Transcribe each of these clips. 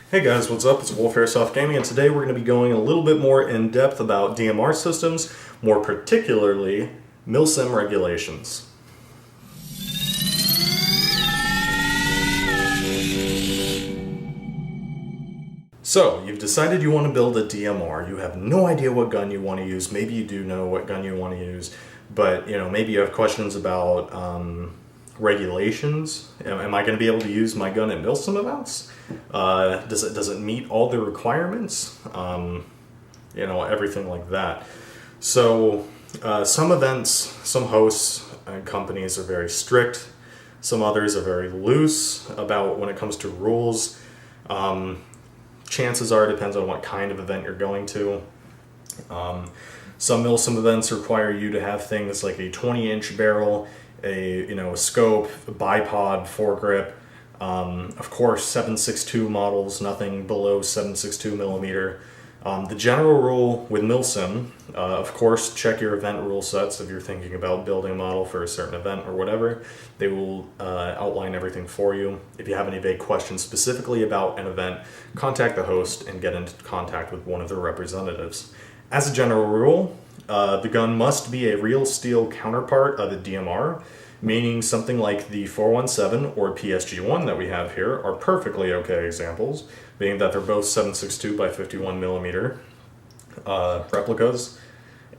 Hey guys, what's up? It's Wolf Airsoft Gaming, and today we're going to be going a little bit more in depth about DMR systems, more particularly Milsim Regulations. So, you've decided you want to build a DMR. You have no idea what gun you want to use. Maybe you do know what gun you want to use, but maybe you have questions about regulations. Am I going to be able to use my gun at Milsim events? Does it meet all the requirements? Everything like that. So some events, some hosts and companies are very strict. Some others are very loose about when it comes to rules. Chances are, it depends on what kind of event you're going to. Some Milsim events require you to have things like a 20-inch barrel, a scope, a bipod, foregrip. Of course, 7.62 models, nothing below 7.62 millimeter. The general rule with Milsim, of course, check your event rule sets if you're thinking about building a model for a certain event or whatever. They will outline everything for you. If you have any vague questions specifically about an event, contact the host and get into contact with one of their representatives. As a general rule, the gun must be a real steel counterpart of a DMR, meaning something like the 417 or PSG-1 that we have here are perfectly okay examples, being that they're both 7.62 by 51 millimeter replicas,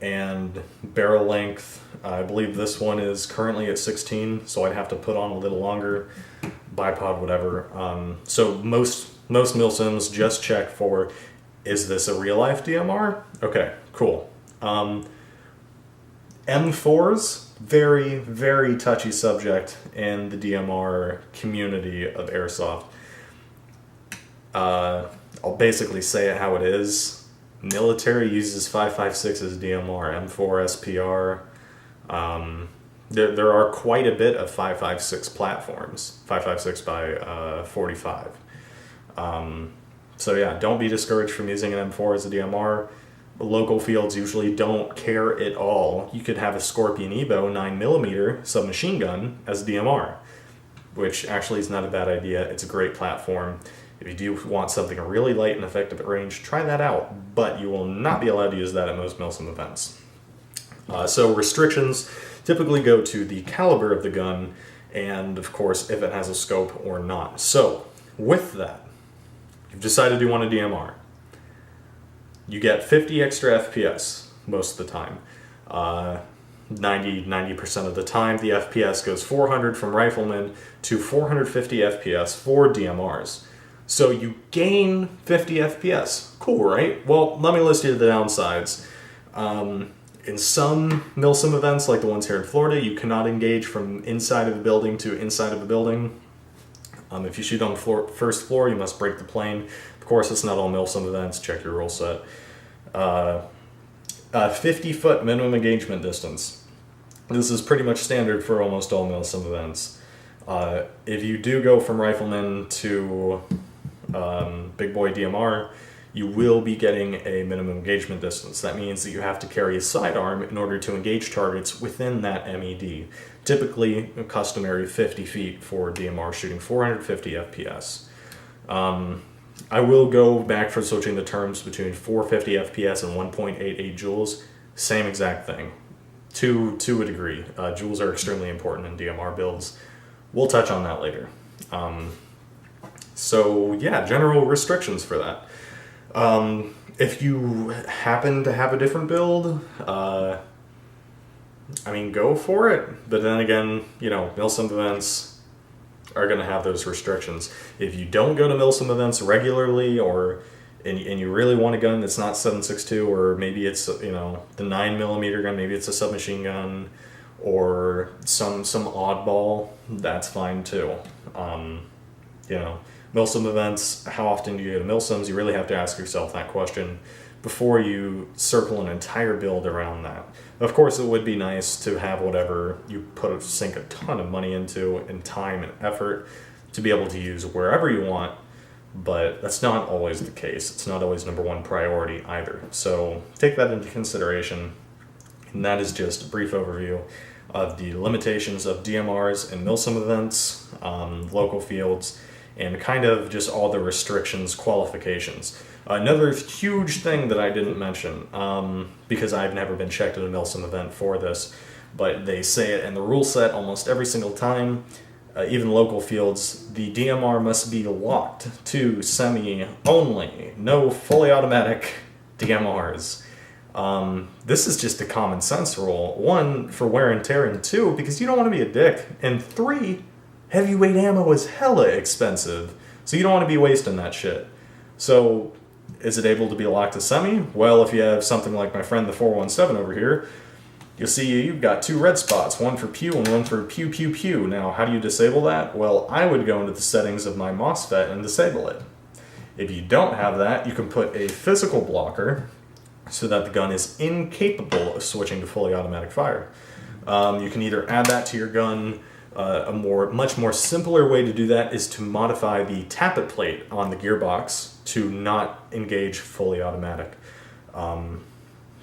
and barrel length, I believe this one is currently at 16, so I'd have to put on a little longer, bipod, whatever. So most Milsims just check for, is this a real-life DMR? Okay, cool. M4s, very, very touchy subject in the DMR community of Airsoft. I'll basically say it how it is. Military uses 5.56 as DMR, M4 SPR. There are quite a bit of 5.56 platforms, 5.56 by 45. So yeah, don't be discouraged from using an M4 as a DMR. Local fields usually don't care at all. You could have a Scorpion Evo 9mm submachine gun as a DMR, which actually is not a bad idea. It's a great platform. If you do want something really light and effective at range, try that out, but you will not be allowed to use that at most Milsim events. So restrictions typically go to the caliber of the gun and, of course, if it has a scope or not. So, with that, you've decided you want a DMR. You get 50 extra FPS most of the time. 90% of the time, the FPS goes 400 from Rifleman to 450 FPS for DMRs. So you gain 50 FPS. Cool, right? Well, let me list you the downsides. In some Milsim events, like the ones here in Florida, you cannot engage from inside of a building to inside of a building. If you shoot on the first floor, you must break the plane. Of course, it's not all Milsim events. Check your rule set. 50-foot minimum engagement distance. This is pretty much standard for almost all Milsim events. If you do go from Rifleman to Big Boy DMR, you will be getting a minimum engagement distance. That means that you have to carry a sidearm in order to engage targets within that MED. Typically, a customary 50 feet for DMR shooting 450 FPS. I will go back for switching the terms between 450 FPS and 1.88 joules. Same exact thing. To a degree. Joules are extremely important in DMR builds. We'll touch on that later. So yeah, general restrictions for that. If you happen to have a different build, go for it. But then again, Milsim events are going to have those restrictions. If you don't go to Milsim events regularly, and you really want a gun that's not 7.62, or maybe it's the 9mm gun, maybe it's a submachine gun, or some oddball, that's fine too. Milsim events, how often do you go to Milsims? You really have to ask yourself that question before you circle an entire build around that. Of course, it would be nice to have whatever you sink a ton of money into, and time and effort, to be able to use wherever you want, but that's not always the case. It's not always number one priority either. So take that into consideration, and that is just a brief overview of the limitations of DMRs and Milsim events, local fields, and kind of just all the restrictions, qualifications. Another huge thing that I didn't mention, because I've never been checked at a Milsim event for this, but they say it in the rule set almost every single time, even local fields, the DMR must be locked to semi only, no fully automatic DMRs. This is just a common sense rule. 1, for wear and tear, and 2, because you don't want to be a dick, and 3, heavyweight ammo is hella expensive, so you don't want to be wasting that shit. So, is it able to be locked to semi? Well, if you have something like my friend the 417 over here, you'll see you've got 2 red spots, one for pew and one for pew pew pew. Now, how do you disable that? Well, I would go into the settings of my MOSFET and disable it. If you don't have that, you can put a physical blocker so that the gun is incapable of switching to fully automatic fire. You can either add that to your gun. Much more simpler way to do that is to modify the tappet plate on the gearbox to not engage fully automatic.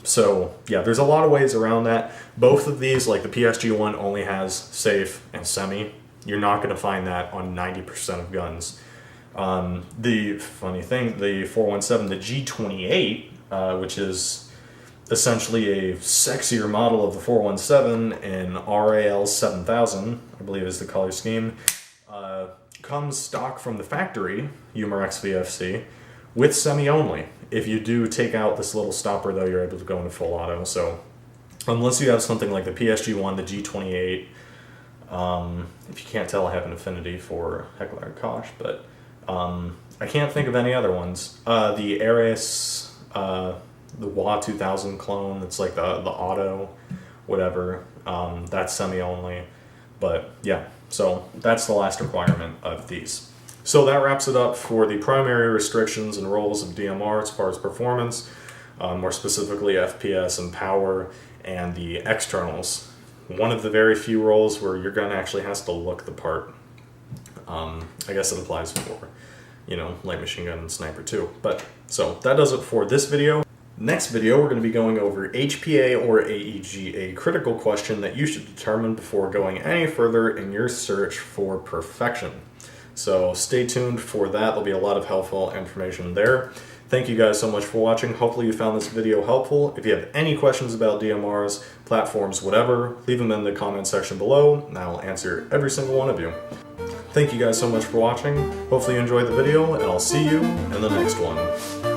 So yeah, there's a lot of ways around that. Both of these, like the PSG one only has safe and semi. You're not going to find that on 90% of guns. The funny thing, the 417, the G28, which is essentially a sexier model of the 417 in RAL 7000, I believe is the color scheme, comes stock from the factory, Umarex VFC, with semi only. If you do take out this little stopper, though, you're able to go into full auto. So unless you have something like the PSG1, the G28, if you can't tell, I have an affinity for Heckler & Koch, but I can't think of any other ones. The Ares, the WA 2000 clone, that's like the auto, whatever, that's semi-only. But yeah, so that's the last requirement of these. So that wraps it up for the primary restrictions and roles of DMR as far as performance, more specifically FPS and power, and the externals. One of the very few roles where your gun actually has to look the part. I guess it applies for, light machine gun and sniper too. But so that does it for this video. Next video, we're going to be going over HPA or AEG, a critical question that you should determine before going any further in your search for perfection. So stay tuned for that. There'll be a lot of helpful information there. Thank you guys so much for watching. Hopefully you found this video helpful. If you have any questions about DMRs, platforms, whatever, leave them in the comment section below, and I'll answer every single one of you. Thank you guys so much for watching. Hopefully you enjoyed the video, and I'll see you in the next one.